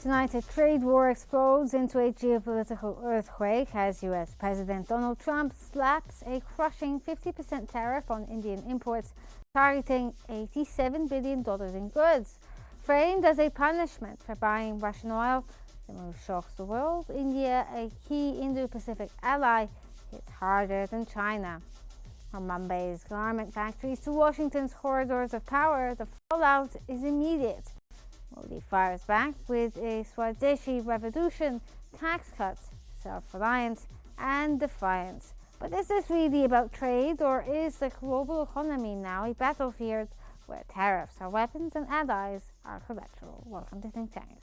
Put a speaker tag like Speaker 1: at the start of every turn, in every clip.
Speaker 1: Tonight, a trade war explodes into a geopolitical earthquake as US President Donald Trump slaps a crushing 50% tariff on Indian imports, targeting $87 billion in goods. Framed as a punishment for buying Russian oil, the move shocks the world. India, a key Indo-Pacific ally, hit harder than China. From Mumbai's garment factories to Washington's corridors of power, the fallout is immediate. Modi fires back with a Swadeshi revolution, tax cuts, self-reliance and defiance. But is this really about trade, or is the global economy now a battlefield where tariffs are weapons and allies are collateral? Welcome to Think Tank.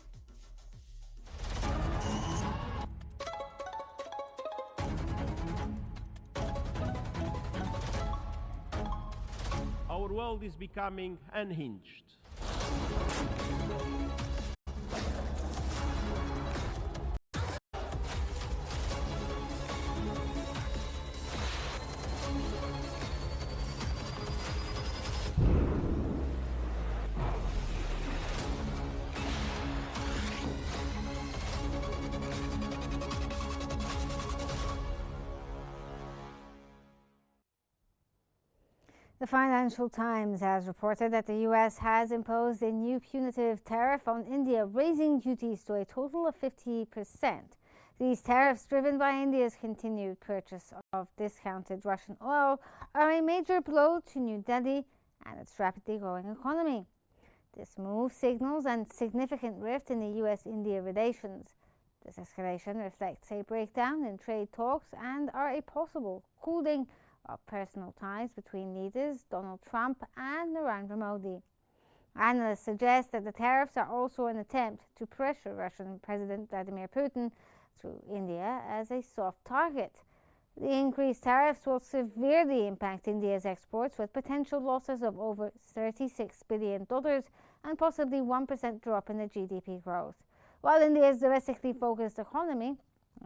Speaker 2: Our world is becoming unhinged.
Speaker 1: The Financial Times has reported that the US has imposed a new punitive tariff on India, raising duties to a total of 50%. These tariffs, driven by India's continued purchase of discounted Russian oil, are a major blow to New Delhi and its rapidly growing economy. This move signals a significant rift in the US-India relations. This escalation reflects a breakdown in trade talks and are a possible cooling of personal ties between leaders Donald Trump and Narendra Modi. Analysts suggest that the tariffs are also an attempt to pressure Russian President Vladimir Putin through India as a soft target. The increased tariffs will severely impact India's exports, with potential losses of over $36 billion and possibly 1% drop in the GDP growth. While India's domestically focused economy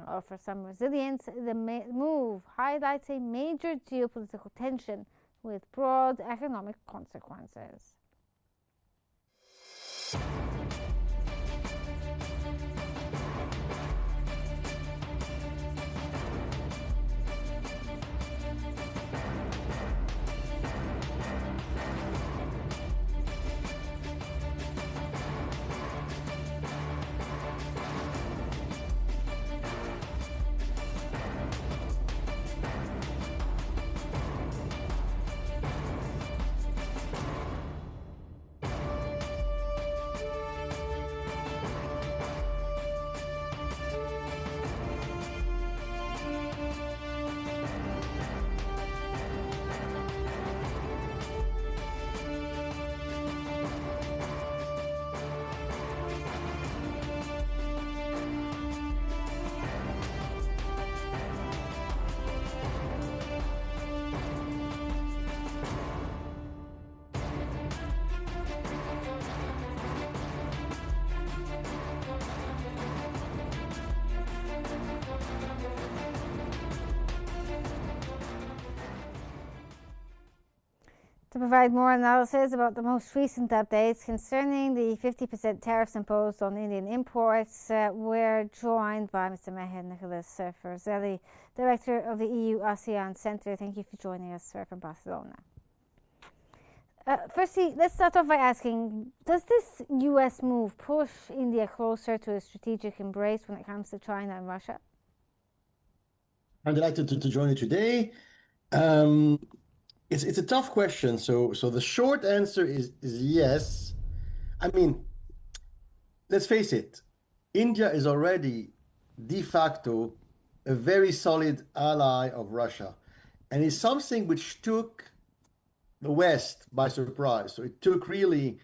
Speaker 1: offers some resilience, the move highlights a major geopolitical tension with broad economic consequences. To provide more analysis about the most recent updates concerning the 50% tariffs imposed on Indian imports, we're joined by Mr. Meher Nicholas Ferzelli, Director of the EU ASEAN Centre. Thank you for joining us from Barcelona. Firstly, let's start off by asking, does this US move push India closer to a strategic embrace when it comes to China and Russia?
Speaker 3: I'm delighted to join you today. It's a tough question. So the short answer is yes. I mean, let's face it, India is already de facto a very solid ally of Russia, and it's something which took the West by surprise. So it took really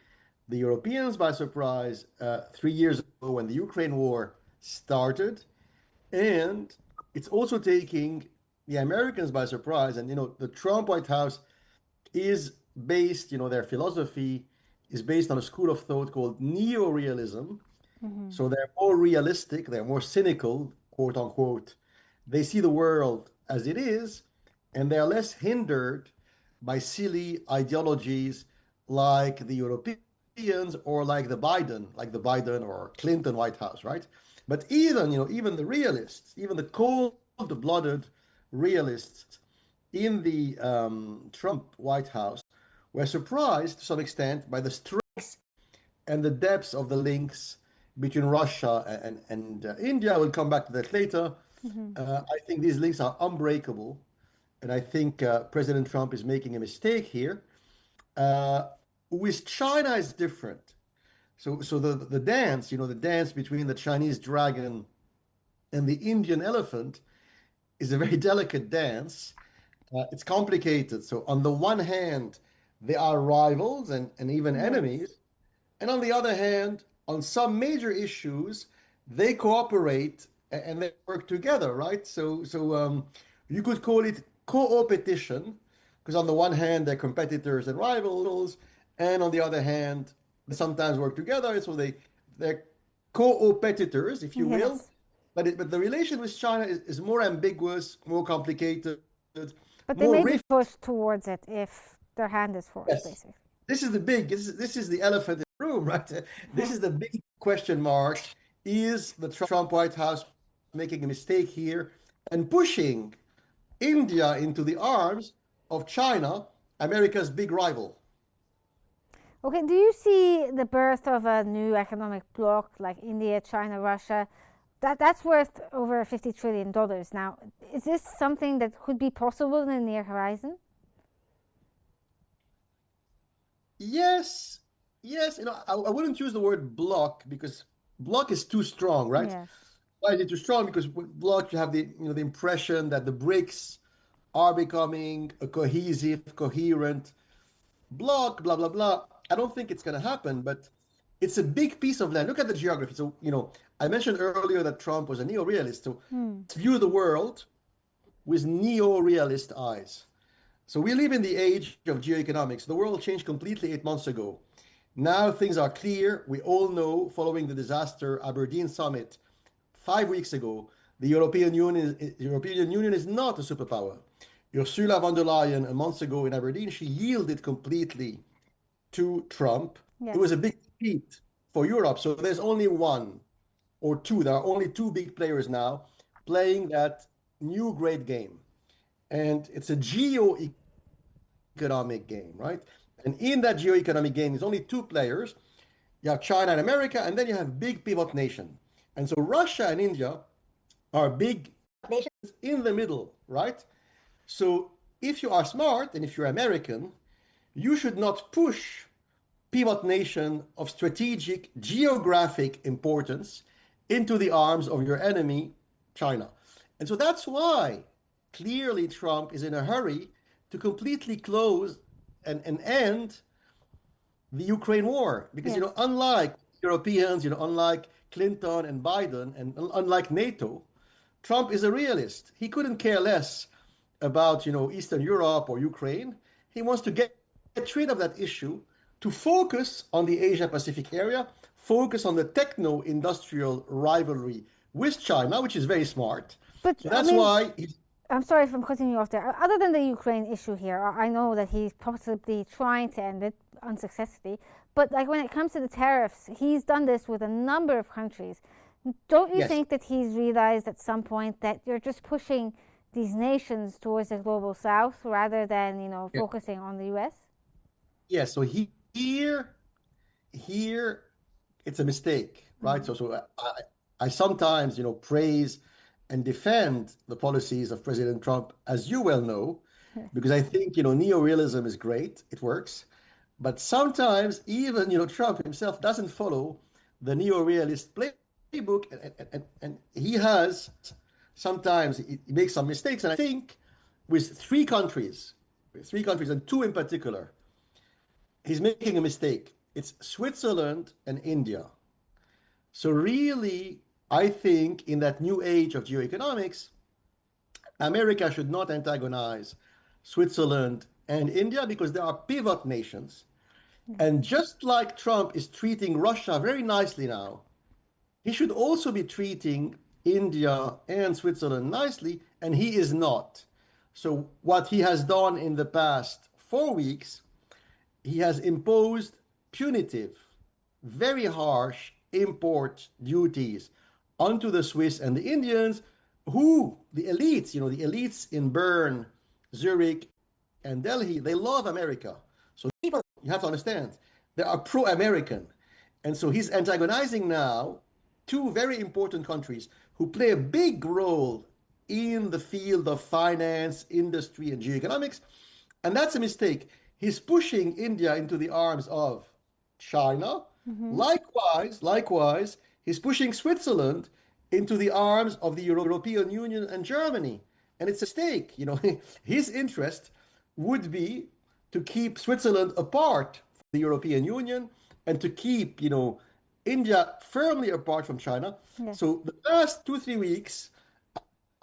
Speaker 3: the Europeans by surprise 3 years ago when the Ukraine war started, and it's also taking the Americans by surprise. And, the Trump White House is based, their philosophy is based on a school of thought called neo-realism. So they're more realistic, they're more cynical, quote unquote. They see the world as it is, and they are less hindered by silly ideologies like the Europeans or like the Biden or Clinton White House, right? But even the realists, even the cold-blooded realists in the Trump White House were surprised to some extent by the strength and the depths of the links between Russia and India. We'll come back to that later. I think these links are unbreakable, and I think President Trump is making a mistake here. Uh, with China, it's different. So the dance, the dance between the Chinese dragon and the Indian elephant is a very delicate dance. It's complicated. So on the one hand, they are rivals and even
Speaker 1: Yes.
Speaker 3: enemies. And on the other hand, on some major issues, they cooperate and they work together, right? So you could call it co-opetition, because on the one hand, they're competitors and rivals, and on the other hand, they sometimes work together. So they're co-opetitors, if you will.
Speaker 1: Yes.
Speaker 3: But the relation with China is more ambiguous, more complicated,
Speaker 1: But they
Speaker 3: more
Speaker 1: may be
Speaker 3: rift.
Speaker 1: pushed towards it if their hand is forced,
Speaker 3: Yes.
Speaker 1: basically.
Speaker 3: This is the elephant in the room, right? This is the big question mark. Is the Trump White House making a mistake here and pushing India into the arms of China, America's big rival?
Speaker 1: Okay, do you see the birth of a new economic bloc like India, China, Russia? That's worth over $50 trillion now. Is this something that could be possible in the near horizon?
Speaker 3: Yes, yes. I wouldn't use the word block because block is too strong, right?
Speaker 1: Yes.
Speaker 3: Why is it too strong? Because with block you have the impression that the BRICS are becoming a cohesive, coherent block, blah blah blah. I don't think it's going to happen, but it's a big piece of land. Look at the geography. So, I mentioned earlier that Trump was a neo-realist. So view the world with neo-realist eyes. So we live in the age of geoeconomics. The world changed completely 8 months ago. Now things are clear. We all know, following the disaster Aberdeen summit 5 weeks ago, the European Union is not a superpower. Ursula von der Leyen, a month ago in Aberdeen, she yielded completely to Trump. It
Speaker 1: Yes.
Speaker 3: was a big defeat for Europe. So there's only one or two. There are only two big players now playing that new great game. And it's a geo-economic game, right? And in that geo-economic game, there's only two players. You have China and America, and then you have big pivot nation. And so Russia and India are big nations in the middle, right? So if you are smart and if you're American, you should not push pivot nation of strategic geographic importance into the arms of your enemy, China. And so that's why clearly Trump is in a hurry to completely close and end the Ukraine war. Because,
Speaker 1: Yes.
Speaker 3: unlike Europeans, unlike Clinton and Biden, and unlike NATO, Trump is a realist. He couldn't care less about, Eastern Europe or Ukraine. He wants to get rid of that issue to focus on the Asia Pacific area, focus on the techno industrial rivalry with China, which is very smart.
Speaker 1: But
Speaker 3: So
Speaker 1: I
Speaker 3: that's
Speaker 1: mean,
Speaker 3: why he's,
Speaker 1: I'm sorry if I'm cutting you off there. Other than the Ukraine issue here, I know that he's possibly trying to end it unsuccessfully. But like when it comes to the tariffs, he's done this with a number of countries. Don't you
Speaker 3: yes,
Speaker 1: think that he's realized at some point that you're just pushing these nations towards the global south rather than,
Speaker 3: yeah,
Speaker 1: focusing on the US?
Speaker 3: yes. So here, it's a mistake, right? So I sometimes, praise and defend the policies of President Trump, as you well know, because I think, neorealism is great. It works. But sometimes even, Trump himself doesn't follow the neorealist playbook, and he has sometimes he makes some mistakes. And I think with three countries, and two in particular, he's making a mistake. It's Switzerland and India. So really, I think in that new age of geoeconomics, America should not antagonize Switzerland and India because they are pivot nations. And just like Trump is treating Russia very nicely now, he should also be treating India and Switzerland nicely, and he is not. So, what he has done in the past 4 weeks, he has imposed punitive very harsh import duties onto the Swiss and the Indians, who, the elites, the elites in Bern, Zurich, and Delhi, they love America. So people, you have to understand, they are pro-American. And so he's antagonizing now two very important countries who play a big role in the field of finance, industry, and geoeconomics. And that's a mistake. He's pushing India into the arms of China. Likewise, he's pushing Switzerland into the arms of the European Union and Germany. And it's a mistake. His interest would be to keep Switzerland apart from the European Union and to keep, India firmly apart from China.
Speaker 1: Yes.
Speaker 3: So the last 2-3 weeks,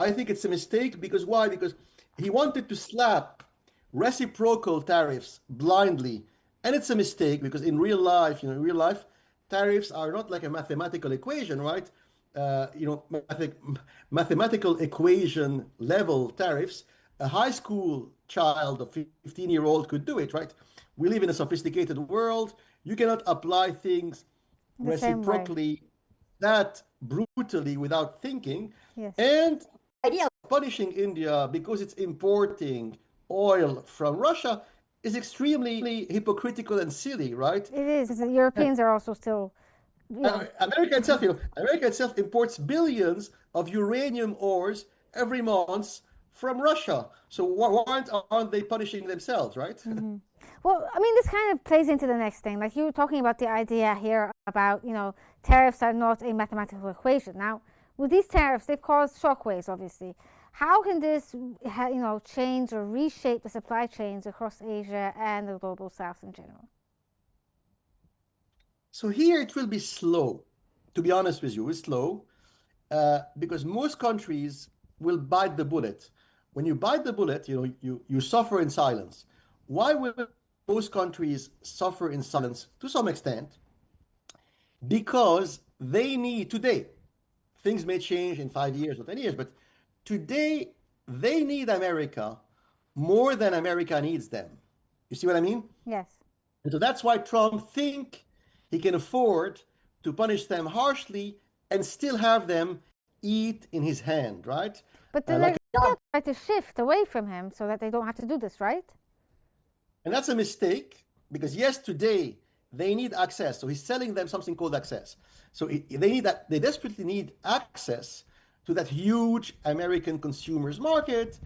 Speaker 3: I think it's a mistake because why? Because he wanted to slap reciprocal tariffs blindly. And it's a mistake because in real life, tariffs are not like a mathematical equation, right? Mathematical equation level tariffs, a high school child, a 15-year-old could do it, right? We live in a sophisticated world. You cannot apply things reciprocally that brutally without thinking.
Speaker 1: Yes.
Speaker 3: And the idea of punishing India because it's importing oil from Russia is extremely hypocritical and silly, right?
Speaker 1: It is. The Europeans are also still.
Speaker 3: America itself imports billions of uranium ores every month from Russia. So why aren't they punishing themselves, right?
Speaker 1: Mm-hmm. Well, I mean, this kind of plays into the next thing. Like you were talking about the idea here about, tariffs are not a mathematical equation. Now, with these tariffs, they've caused shockwaves, obviously. How can this, change or reshape the supply chains across Asia and the global south in general?
Speaker 3: So here it will be slow. To be honest with you, it's slow because most countries will bite the bullet. When you bite the bullet, you suffer in silence. Why will most countries suffer in silence to some extent? Because they need today, things may change in 5 years or 10 years, but today they need America more than America needs them. You see what I mean?
Speaker 1: Yes.
Speaker 3: And so that's why Trump thinks he can afford to punish them harshly and still have them eat in his hand, right?
Speaker 1: But they're trying to shift away from him so that they don't have to do this, right?
Speaker 3: And that's a mistake because yes, today they need access. So he's selling them something called access. So they desperately need access to that huge American consumers market.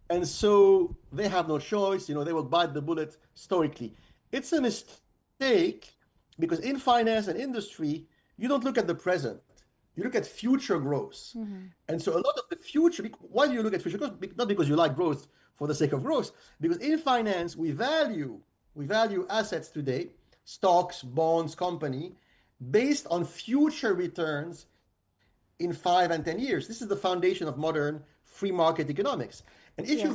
Speaker 3: And so they have no choice. They will bite the bullet stoically. It's a mistake because in finance and industry, you don't look at the present. You look at future growth. Mm-hmm. And so a lot of the future, why do you look at future growth? Not because you like growth for the sake of growth, because in finance, we value assets today, stocks, bonds, company, based on future returns in 5 and 10 years. This is the foundation of modern free market economics. And if you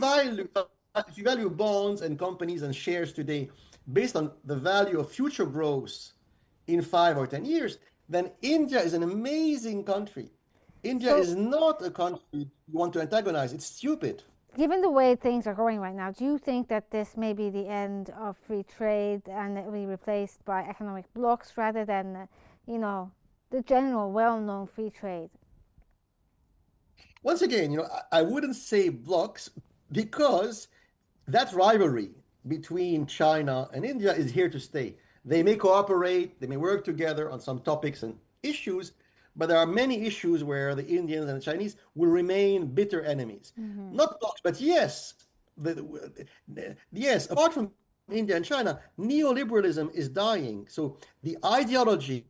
Speaker 3: value bonds and companies and shares today based on the value of future growth in 5 or 10 years, then India is an amazing country. India is not a country you want to antagonize. It's stupid.
Speaker 1: Given the way things are going right now, do you think that this may be the end of free trade and it will be replaced by economic blocs rather than, the general well-known free trade?
Speaker 3: Once again, I wouldn't say blocs because that rivalry between China and India is here to stay. They may cooperate, they may work together on some topics and issues, but there are many issues where the Indians and the Chinese will remain bitter enemies. Mm-hmm. Not blocs, but yes, apart from India and China, neoliberalism is dying. So the ideology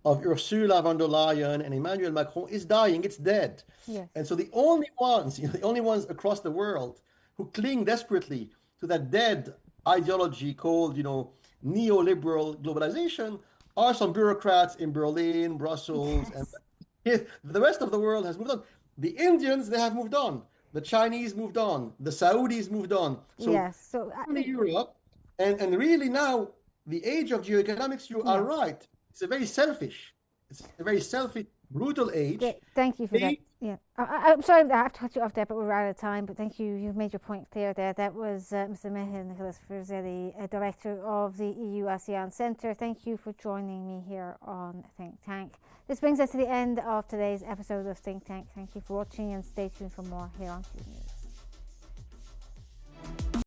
Speaker 3: of Ursula von der Leyen and Emmanuel Macron is dying. It's dead.
Speaker 1: Yes.
Speaker 3: And so the only ones across the world who cling desperately to that dead ideology called, neoliberal globalization are some bureaucrats in Berlin, Brussels, yes. And the rest of the world has moved on. The Indians, they have moved on. The Chinese moved on. The Saudis moved on. So,
Speaker 1: yes.
Speaker 3: Europe, and really now, the age of geoeconomics, you are right. It's a very selfish brutal age.
Speaker 1: Thank you for that. Yeah, I'm sorry I have to cut you off there, but we're out of time. But thank you. You've made your point clear there. That was Mr. Michael Nicholas Frizzelli, Director of the EU ASEAN Centre. Thank you for joining me here on Think Tank. This brings us to the end of today's episode of Think Tank. Thank you for watching and stay tuned for more here on Qnews.